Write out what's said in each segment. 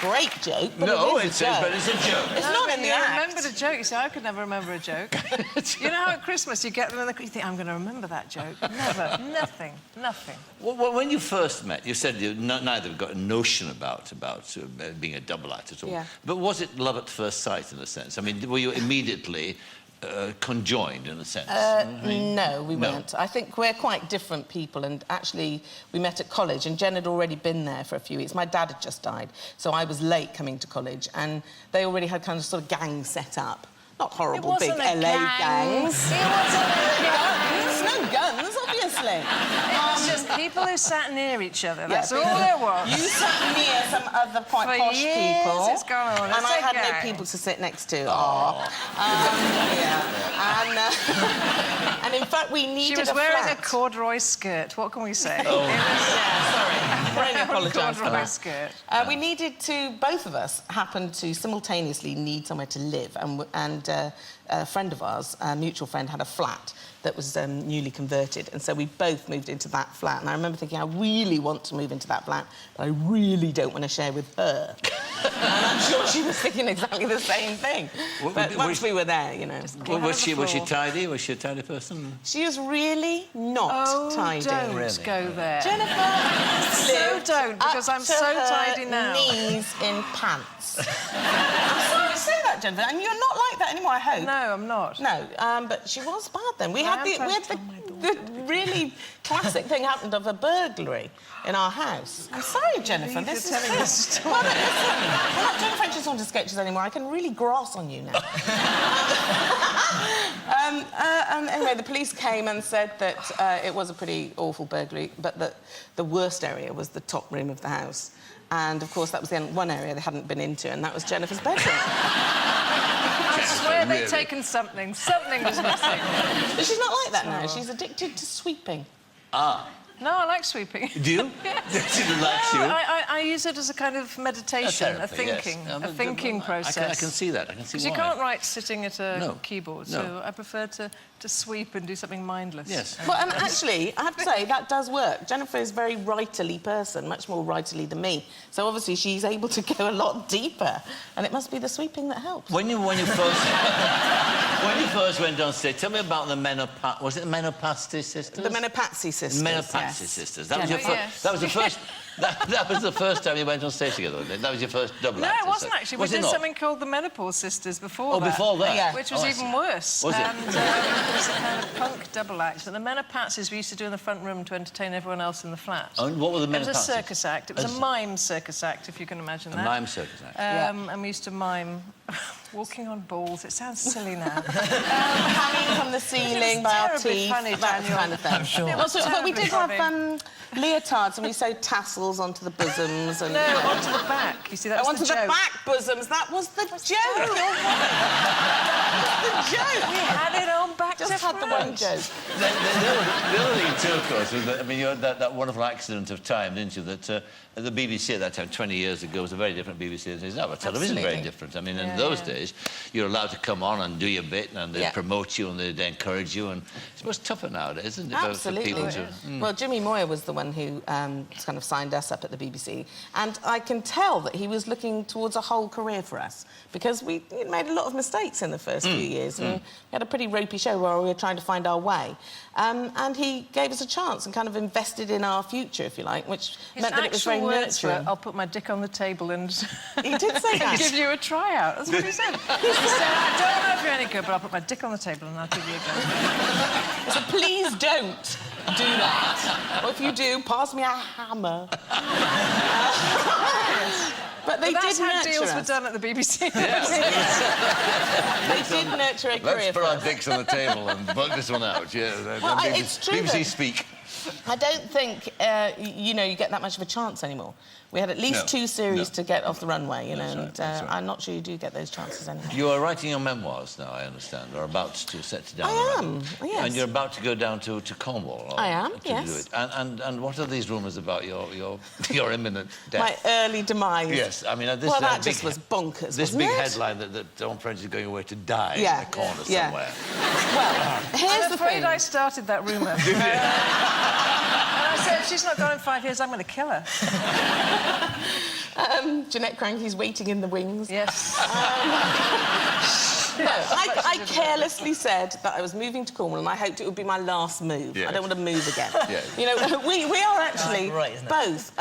great joke, but No, it is a joke. but it's a joke. It's not in the act. You remembered a joke. You see, I could never remember a joke. You know how at Christmas you get them and you think, I'm going to remember that joke. Never. Nothing. Well, when you first met, you said you neither got a notion about being a double act at all. Yeah. But was it love at first sight, in a sense? I mean, were you immediately conjoined, in a sense? No, we weren't. I think we're quite different people, and actually we met at college, and Jen had already been there for a few weeks. My dad had just died, so I was late coming to college, and they already had kind of sort of gangs set up. Not horrible big LA gangs. It wasn't a gang. No guns, obviously. It was just people who sat near each other. That's all it was. You sat near some other quite For posh years people. It's gone on. And I had gang. no people to sit next to. Oh. And in fact, we needed She was a wearing flat. a corduroy skirt. What can we say? Oh. Yeah, sorry. I apologise for Corduroy that. skirt. We needed to, both of us, happened to simultaneously need somewhere to live, and a friend of ours, a mutual friend, had a flat that was newly converted, and so we both moved into that flat. And I remember thinking, I really want to move into that flat, but I really don't want to share with her. And I'm sure she was thinking exactly the same thing. But once we were there, you know. Was she tidy? Was she a tidy person? She was really not tidy. Don't Really? go there. Jennifer So don't, because I'm so tidy now. Knees in pants. I'm sorry to say that, Jennifer, and you're not like that anymore, I hope. No, I'm not. No, but she was bad then. We had the really classic thing happened of a burglary in our house. I'm sorry, Jennifer. This is telling true. this story. Well, listen, we're not doing French and Saunders sketches anymore. I can really grass on you now. And anyway, the police came and said that it was a pretty awful burglary, but that the worst area was the top room of the house. And, of course, that was the one area they hadn't been into, and that was Jennifer's bedroom. I swear they'd taken something. Something was missing. But she's not like that now. She's addicted to sweeping. Ah. No, I like sweeping. Do you? Yes. She likes you? I use it as a kind of meditation, a therapy, thinking process. I can see that. I can see why. Because you can't write sitting at a keyboard, No. so I prefer to sweep and do something mindless. Yes. Well, and actually, I have to say, that does work. Jennifer is a very writerly person, much more writerly than me. So, obviously, she's able to go a lot deeper. And it must be the sweeping that helps. When you first went on stage, tell me about the was it the Menopathy sisters? The Menopathy sisters. Menopathy sisters. That was your Yes. That was the first. That was the first time you went on stage together, wasn't it? That was your first double No, act. it wasn't actually. Was we it did not? something called the Menopause Sisters before that. Oh, before that? Yeah. Which was I even see. worse. Was it? And it was a kind of punk double act. But the Menopatzies we used to do in the front room to entertain everyone else in the flat. Oh, and what were the Menopatzies? It was a circus act. It was a mime circus act, if you can imagine that. A mime circus act. And we used to mime walking on balls. It sounds silly now. Hanging from the ceiling by our terribly teeth. funny, that Daniel. kind of thing. I'm sure. It was But we did terribly have leotards, and we sewed tassels onto the bosoms. And, No, onto the back. You see, that was onto the joke. the back bosoms. That was the joke. You're right. That was the joke. We had it on back Just to had the one front. joke. The other thing, too, of course, was that, I mean, you had that wonderful accident of time, didn't you? That the BBC at that time, 20 years ago, was a very different BBC than it is now. But television is very different. I mean, in those days, you're allowed to come on and do your bit, and they promote you and they encourage you, and it's much tougher nowadays, isn't it? Absolutely. For people to... Well, Jimmy Moyer was the one who kind of signed us up at the BBC, and I can tell that he was looking towards a whole career for us, because we made a lot of mistakes in the first few years, and we had a pretty ropey show where we were trying to find our way. And he gave us a chance and kind of invested in our future, if you like, which meant that it was very nurturing. I'll put my dick on the table and... He did say that. give you a tryout. That's what he said. He said, I don't know if you're any good, but I'll put my dick on the table and I'll give you a go. So please don't do that. Or if you do, pass me a hammer. But they That's did how nurture deals us. were done at the BBC. They did nurture a career Let's for put our us. dicks on the table and bug this one out. Yeah, Well, it's true BBC that- speak. I don't think, you know, you get that much of a chance anymore. We had at least 2 series to get off the runway, you know, and I'm not sure you do get those chances anymore. You are writing your memoirs now, I understand, or about to set down. I am, yes. And you're about to go down to Cornwall. I am, to yes. Do it. And what are these rumours about your imminent death? My early demise. Yes, I mean, this well, that big, just was bonkers, This wasn't big it? headline that Dawn French is going away to die Yeah, in a corner yeah. somewhere. Well, here's I'm the afraid thing. I started that rumour. And I said, if she's not gone in 5 years, I'm going to kill her. Jeanette Cranky's Waiting in the Wings. Yes. No, I carelessly said that I was moving to Cornwall and I hoped it would be my last move. Yes. I don't want to move again. Yes. You know, we are actually Right, isn't it? both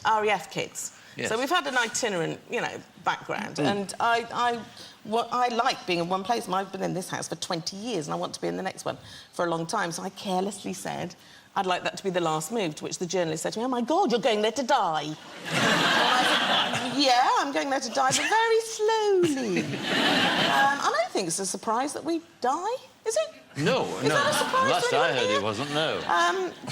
RAF kids. Yes. So we've had an itinerant, you know, background. And I like being in one place. And I've been in this house for 20 years and I want to be in the next one for a long time. So I carelessly said I'd like that to be the last move, to which the journalist said to me, "Oh, my God, you're going there to die." And I said, "Yeah, I'm going there to die, but very slowly." I don't think it's a surprise that we die, is it? No, Is that a surprise Last to I anyone heard, here? it wasn't, no.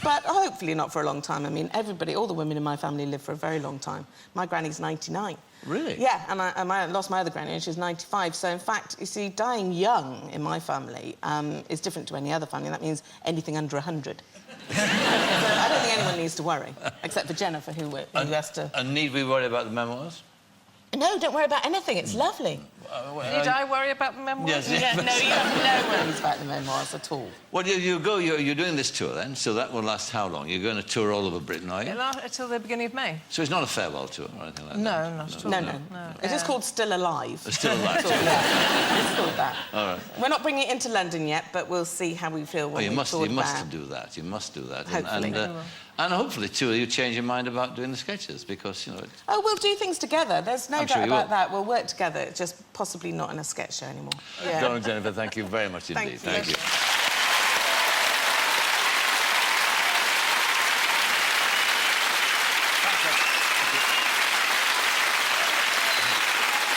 But hopefully not for a long time. I mean, everybody, all the women in my family live for a very long time. My granny's 99. Really? Yeah, and I lost my other granny and she was 95. So, in fact, you see, dying young in my family is different to any other family. That means anything under 100. So I don't think anyone needs to worry, except for Jennifer, who has to... And need we worry about the memoirs? No, don't worry about anything. It's lovely. Need I worry about the memoirs? Yes. Yeah, no, you have no worries about the memoirs at all. Well, you're doing this tour then, so that will last how long? You're going to tour all over Britain, are you? Until the beginning of May. So it's not a farewell tour or anything like that? No, not at all. No. It is called Still Alive. It's still alive. It's called that. All right. We're not bringing it into London yet, but we'll see how we feel when you we must tour do back. that. You must do that. Hopefully. And hopefully, too, you change your mind about doing the sketches, because, you know... Oh, we'll do things together. There's no I'm doubt sure you about will. that. We'll work together, just possibly not in a sketch show anymore. Yeah. Donald, Jennifer, thank you very much indeed. Thank you. Thank you.